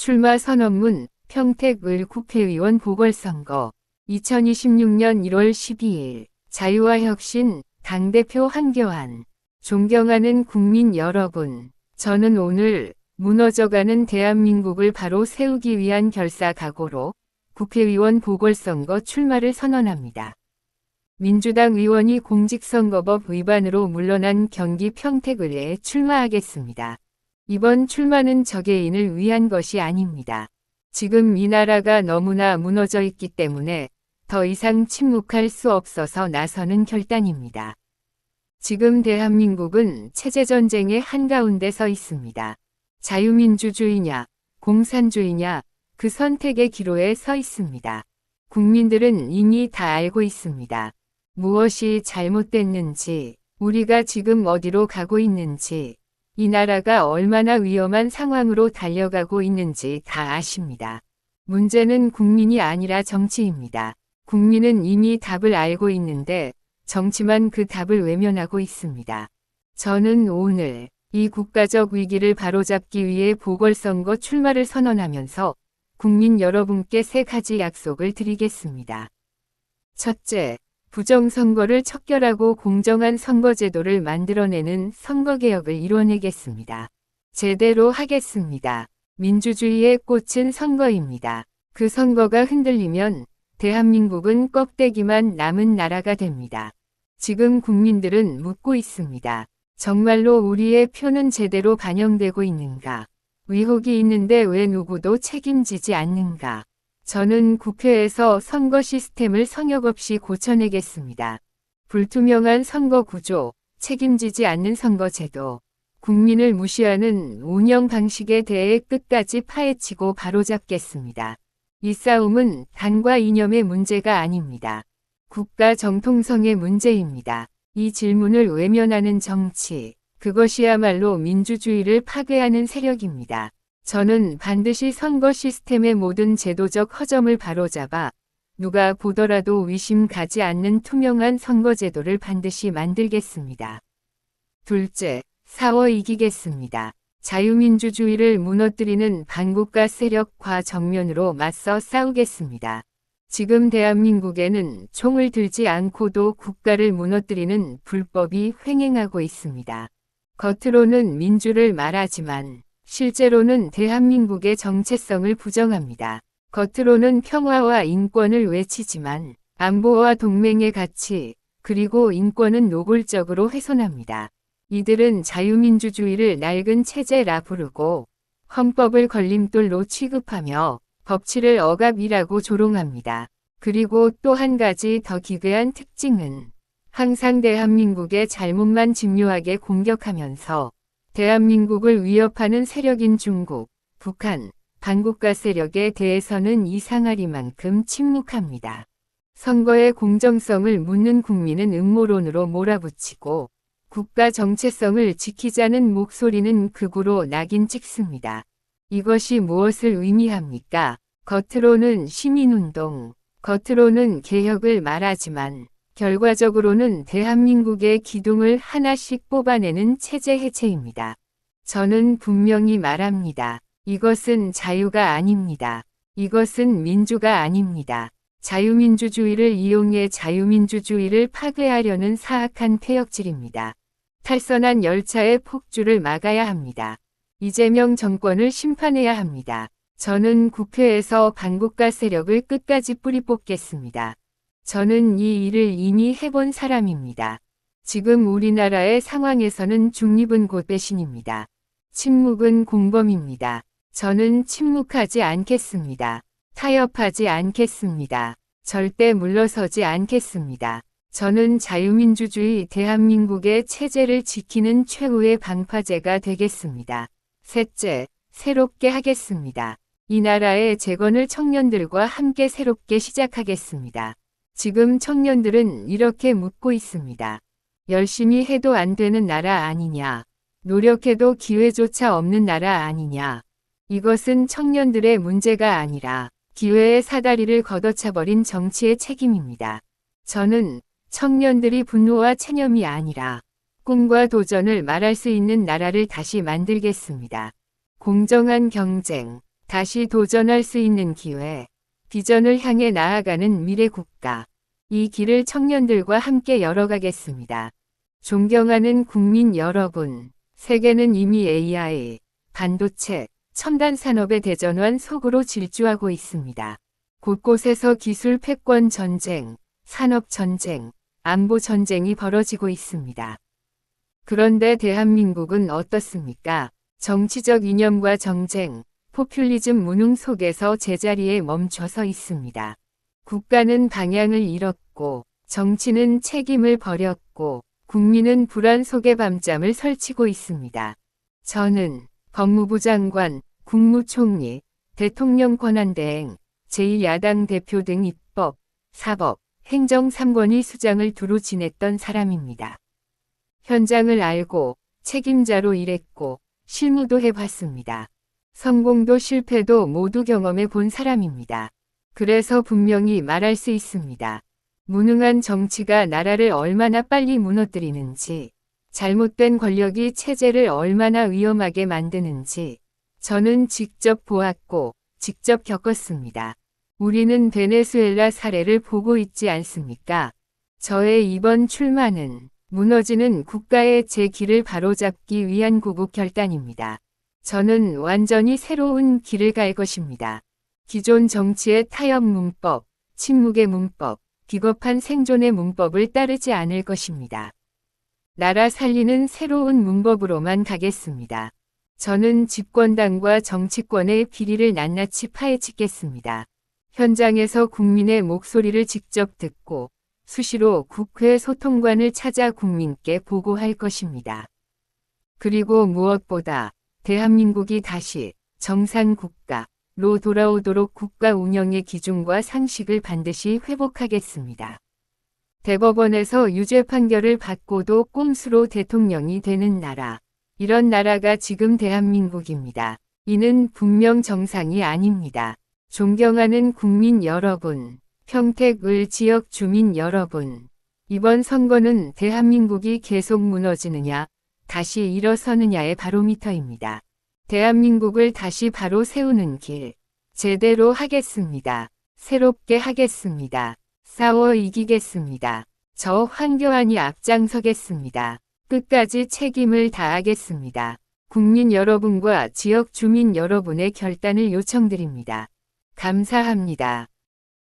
출마 선언문 평택을 국회의원 보궐선거 2026년 1월 12일 자유와 혁신 당대표 한교안 존경하는 국민 여러분, 저는 오늘 무너져가는 대한민국을 바로 세우기 위한 결사각오로 국회의원 보궐선거 출마를 선언합니다. 민주당 의원이 공직선거법 위반으로 물러난 경기 평택을에 출마하겠습니다. 이번 출마는 저 개인을 위한 것이 아닙니다. 지금 이 나라가 너무나 무너져 있기 때문에 더 이상 침묵할 수 없어서 나서는 결단입니다. 지금 대한민국은 체제전쟁의 한가운데 서 있습니다. 자유민주주의냐, 공산주의냐, 그 선택의 기로에 서 있습니다. 국민들은 이미 다 알고 있습니다. 무엇이 잘못됐는지, 우리가 지금 어디로 가고 있는지, 이 나라가 얼마나 위험한 상황으로 달려가고 있는지 다 아십니다. 문제는 국민이 아니라 정치입니다. 국민은 이미 답을 알고 있는데 정치만 그 답을 외면하고 있습니다. 저는 오늘 이 국가적 위기를 바로잡기 위해 보궐선거 출마를 선언하면서 국민 여러분께 3가지 약속을 드리겠습니다. 첫째, 부정선거를 척결하고 공정한 선거제도를 만들어내는 선거개혁을 이뤄내겠습니다. 제대로 하겠습니다. 민주주의의 꽃은 선거입니다. 그 선거가 흔들리면 대한민국은 껍데기만 남은 나라가 됩니다. 지금 국민들은 묻고 있습니다. 정말로 우리의 표는 제대로 반영되고 있는가? 의혹이 있는데 왜 누구도 책임지지 않는가? 저는 국회에서 선거 시스템을 성역 없이 고쳐내겠습니다. 불투명한 선거 구조, 책임지지 않는 선거제도, 국민을 무시하는 운영 방식에 대해 끝까지 파헤치고 바로잡겠습니다. 이 싸움은 당과 이념의 문제가 아닙니다. 국가 정통성의 문제입니다. 이 질문을 외면하는 정치, 그것이야말로 민주주의를 파괴하는 세력입니다. 저는 반드시 선거 시스템의 모든 제도적 허점을 바로잡아 누가 보더라도 의심 가지 않는 투명한 선거제도를 반드시 만들겠습니다. 둘째, 싸워 이기겠습니다. 자유민주주의를 무너뜨리는 반국가 세력과 정면으로 맞서 싸우겠습니다. 지금 대한민국에는 총을 들지 않고도 국가를 무너뜨리는 불법이 횡행하고 있습니다. 겉으로는 민주를 말하지만 실제로는 대한민국의 정체성을 부정합니다. 겉으로는 평화와 인권을 외치지만 안보와 동맹의 가치, 그리고 인권은 노골적으로 훼손합니다. 이들은 자유민주주의를 낡은 체제라 부르고 헌법을 걸림돌로 취급하며 법치를 억압이라고 조롱합니다. 그리고 또 한 가지 더 기괴한 특징은 항상 대한민국의 잘못만 집요하게 공격하면서 대한민국을 위협하는 세력인 중국, 북한, 반국가 세력에 대해서는 이상하리만큼 침묵합니다. 선거의 공정성을 묻는 국민은 음모론으로 몰아붙이고 국가 정체성을 지키자는 목소리는 극우로 낙인 찍습니다. 이것이 무엇을 의미합니까? 겉으로는 시민운동, 겉으로는 개혁을 말하지만 결과적으로는 대한민국의 기둥을 하나씩 뽑아내는 체제 해체입니다. 저는 분명히 말합니다. 이것은 자유가 아닙니다. 이것은 민주가 아닙니다. 자유민주주의를 이용해 자유민주주의를 파괴하려는 사악한 폐역질입니다. 탈선한 열차의 폭주를 막아야 합니다. 이재명 정권을 심판해야 합니다. 저는 국회에서 반국가 세력을 끝까지 뿌리 뽑겠습니다. 저는 이 일을 이미 해본 사람입니다. 지금 우리나라의 상황에서는 중립은 곧 배신입니다. 침묵은 공범입니다. 저는 침묵하지 않겠습니다. 타협하지 않겠습니다. 절대 물러서지 않겠습니다. 저는 자유민주주의 대한민국의 체제를 지키는 최후의 방파제가 되겠습니다. 셋째, 새롭게 하겠습니다. 이 나라의 재건을 청년들과 함께 새롭게 시작하겠습니다. 지금 청년들은 이렇게 묻고 있습니다. 열심히 해도 안 되는 나라 아니냐? 노력해도 기회조차 없는 나라 아니냐? 이것은 청년들의 문제가 아니라 기회의 사다리를 걷어차버린 정치의 책임입니다. 저는 청년들이 분노와 체념이 아니라 꿈과 도전을 말할 수 있는 나라를 다시 만들겠습니다. 공정한 경쟁, 다시 도전할 수 있는 기회, 비전을 향해 나아가는 미래 국가. 이 길을 청년들과 함께 열어가겠습니다. 존경하는 국민 여러분, 세계는 이미 AI, 반도체, 첨단 산업의 대전환 속으로 질주하고 있습니다. 곳곳에서 기술 패권 전쟁, 산업 전쟁, 안보 전쟁이 벌어지고 있습니다. 그런데 대한민국은 어떻습니까? 정치적 이념과 정쟁, 포퓰리즘 무능 속에서 제자리에 멈춰서 있습니다. 국가는 방향을 잃었고, 정치는 책임을 버렸고, 국민은 불안 속에 밤잠을 설치고 있습니다. 저는 법무부 장관, 국무총리, 대통령 권한대행, 제1야당 대표 등 입법, 사법, 행정 3권위 수장을 두루 지냈던 사람입니다. 현장을 알고 책임자로 일했고 실무도 해봤습니다. 성공도 실패도 모두 경험해 본 사람입니다. 그래서 분명히 말할 수 있습니다. 무능한 정치가 나라를 얼마나 빨리 무너뜨리는지, 잘못된 권력이 체제를 얼마나 위험하게 만드는지 저는 직접 보았고 직접 겪었습니다. 우리는 베네수엘라 사례를 보고 있지 않습니까? 저의 이번 출마는 무너지는 국가의 제 길을 바로잡기 위한 구국 결단입니다. 저는 완전히 새로운 길을 갈 것입니다. 기존 정치의 타협 문법, 침묵의 문법, 비겁한 생존의 문법을 따르지 않을 것입니다. 나라 살리는 새로운 문법으로만 가겠습니다. 저는 집권당과 정치권의 비리를 낱낱이 파헤치겠습니다. 현장에서 국민의 목소리를 직접 듣고 수시로 국회 소통관을 찾아 국민께 보고할 것입니다. 그리고 무엇보다 대한민국이 다시 정상국가로 돌아오도록 국가 운영의 기준과 상식을 반드시 회복하겠습니다. 대법원에서 유죄 판결을 받고도 꼼수로 대통령이 되는 나라. 이런 나라가 지금 대한민국입니다. 이는 분명 정상이 아닙니다. 존경하는 국민 여러분, 평택을 지역 주민 여러분, 이번 선거는 대한민국이 계속 무너지느냐, 다시 일어서느냐의 바로미터입니다. 대한민국을 다시 바로 세우는 길, 제대로 하겠습니다. 새롭게 하겠습니다. 싸워 이기겠습니다. 저 황교안이 앞장서겠습니다. 끝까지 책임을 다하겠습니다. 국민 여러분과 지역 주민 여러분의 결단을 요청드립니다. 감사합니다.